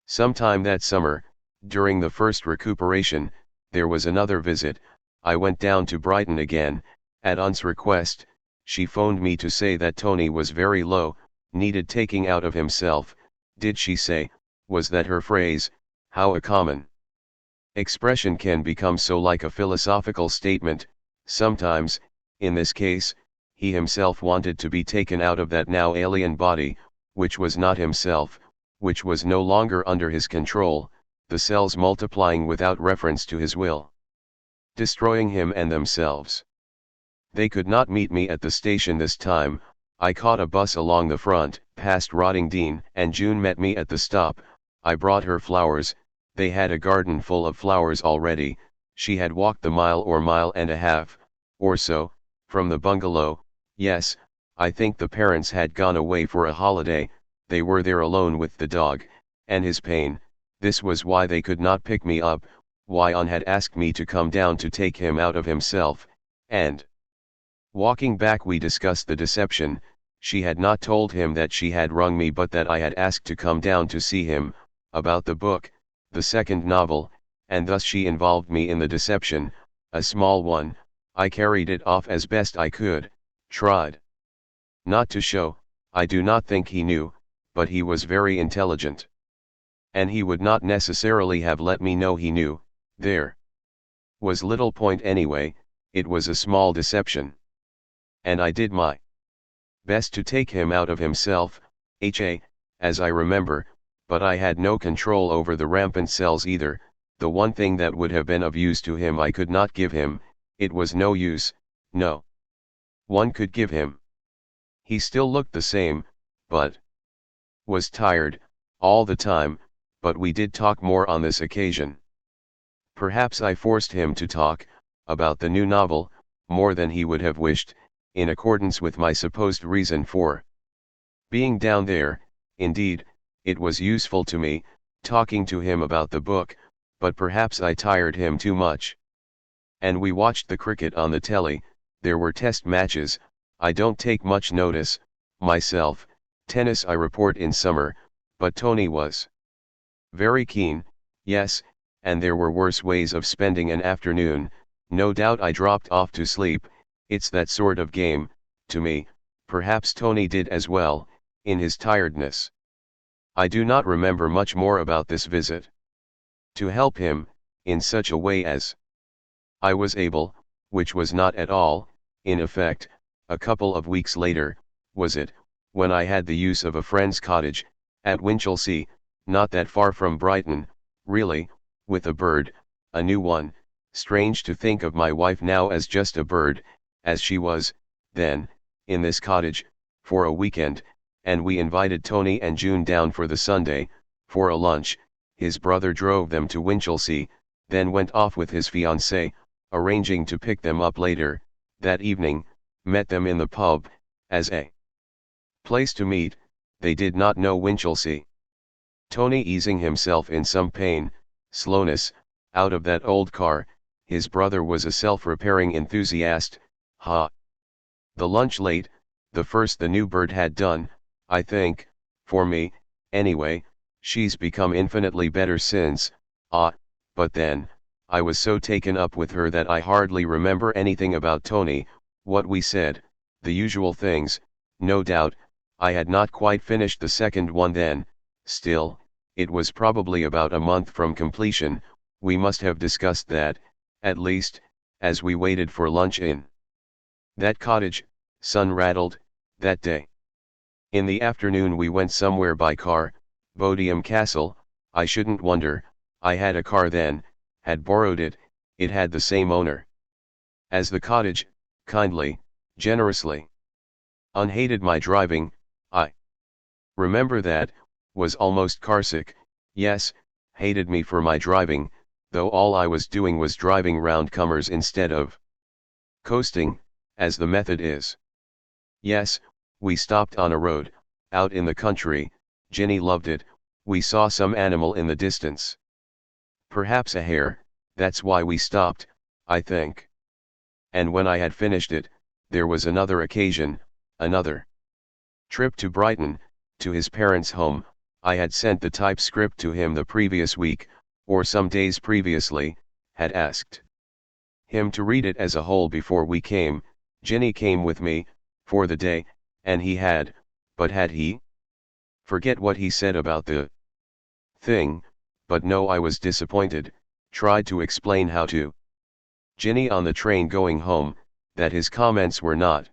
Sometime that summer, during the first recuperation, there was another visit. I went down to Brighton again. At Aunt's request, she phoned me to say that Tony was very low, needed taking out of himself. Did she say, was that her phrase? How a common expression can become so like a philosophical statement. Sometimes, in this case, he himself wanted to be taken out of that now alien body, which was not himself, which was no longer under his control, the cells multiplying without reference to his will, destroying him and themselves. They could not meet me at the station this time. I caught a bus along the front, past Rottingdean, and June met me at the stop. I brought her flowers. They had a garden full of flowers already. She had walked the mile and a half, or so, from the bungalow. Yes, I think the parents had gone away for a holiday. They were there alone with the dog, and his pain. This was why they could not pick me up, why Anne had asked me to come down to take him out of himself, and walking back we discussed the deception. She had not told him that she had rung me but that I had asked to come down to see him, about the book, the second novel, and thus she involved me in the deception, a small one. I carried it off as best I could, tried not to show. I do not think he knew, but he was very intelligent. And he would not necessarily have let me know he knew. There was little point anyway, it was a small deception. And I did my best to take him out of himself, as I remember, but I had no control over the rampant cells either. The one thing that would have been of use to him I could not give him. It was no use, no one could give him. He still looked the same, but was tired, all the time, but we did talk more on this occasion. Perhaps I forced him to talk, about the new novel, more than he would have wished, in accordance with my supposed reason for being down there. Indeed, it was useful to me, talking to him about the book, but perhaps I tired him too much. And we watched the cricket on the telly. There were test matches. I don't take much notice, myself. Tennis I report in summer, but Tony was very keen. Yes, and there were worse ways of spending an afternoon. No doubt I dropped off to sleep. It's that sort of game, to me. Perhaps Tony did as well, in his tiredness. I do not remember much more about this visit. To help him, in such a way as I was able, which was not at all, in effect, a couple of weeks later, was it, when I had the use of a friend's cottage, at Winchelsea, not that far from Brighton, really, with a bird, a new one. Strange to think of my wife now as just a bird, as she was, then, in this cottage, for a weekend, and we invited Tony and June down for the Sunday, for a lunch. His brother drove them to Winchelsea, then went off with his fiancée, arranging to pick them up later, that evening, met them in the pub, as a place to meet. They did not know Winchelsea. Tony easing himself in some pain, slowness, out of that old car. His brother was a self-repairing enthusiast. The lunch late, the first the new bird had done, I think, for me, anyway. She's become infinitely better since. But then, I was so taken up with her that I hardly remember anything about Tony. What we said, the usual things, no doubt. I had not quite finished the second one then. Still, it was probably about a month from completion. We must have discussed that, at least, as we waited for lunch in that cottage, sun-rattled, that day. In the afternoon we went somewhere by car, Bodiam Castle. I shouldn't wonder. I had a car then, had borrowed it. It had the same owner as the cottage, kindly, generously. Unhated my driving, I remember that, was almost carsick. Yes, hated me for my driving, though all I was doing was driving round comers instead of coasting, as the method is. Yes, we stopped on a road, out in the country. Jenny loved it. We saw some animal in the distance. Perhaps a hare, that's why we stopped, I think. And when I had finished it, there was another occasion, another trip to Brighton, to his parents' home. I had sent the typescript to him the previous week, or some days previously, had asked him to read it as a whole before we came. Ginny came with me, for the day, and he had, but had he? Forget what he said about the thing, but no, I was disappointed, tried to explain how to Ginny on the train going home, that his comments were not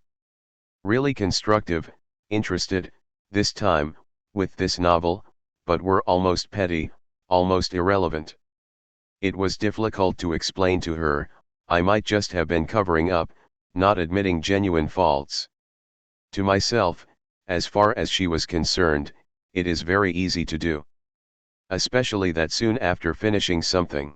really constructive, interested, this time, with this novel, but were almost petty, almost irrelevant. It was difficult to explain to her. I might just have been covering up, not admitting genuine faults. To myself, as far as she was concerned, it is very easy to do. Especially that soon after finishing something.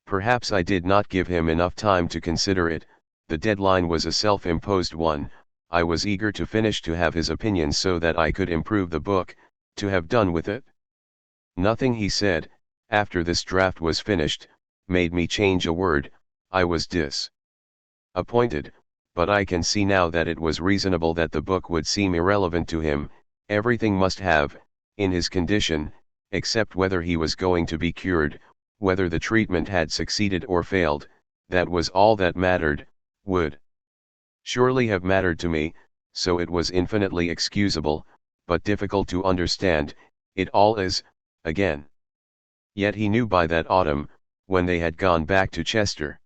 Perhaps I did not give him enough time to consider it. The deadline was a self-imposed one. I was eager to finish, to have his opinion so that I could improve the book, to have done with it. Nothing he said, after this draft was finished, made me change a word. I was disappointed, but I can see now that it was reasonable that the book would seem irrelevant to him. Everything must have, in his condition, except whether he was going to be cured, whether the treatment had succeeded or failed, that was all that mattered, would surely have mattered to me, so it was infinitely excusable, but difficult to understand. It all is, again. Yet he knew by that autumn, when they had gone back to Chester,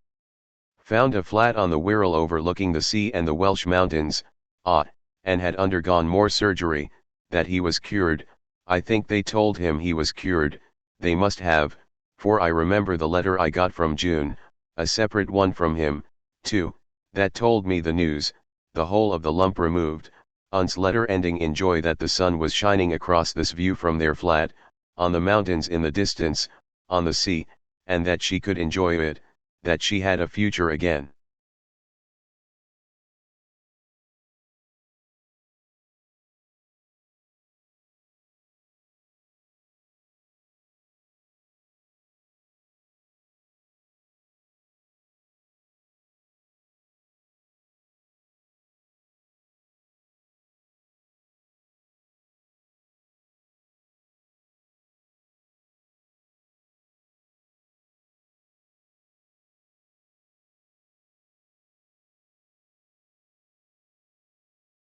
found a flat on the Wirral overlooking the sea and the Welsh mountains, and had undergone more surgery, that he was cured. I think they told him he was cured. They must have, for I remember the letter I got from June, a separate one from him, too, that told me the news, the whole of the lump removed, Aunt's letter ending in joy that the sun was shining across this view from their flat, on the mountains in the distance, on the sea, and that she could enjoy it, that she had a future again.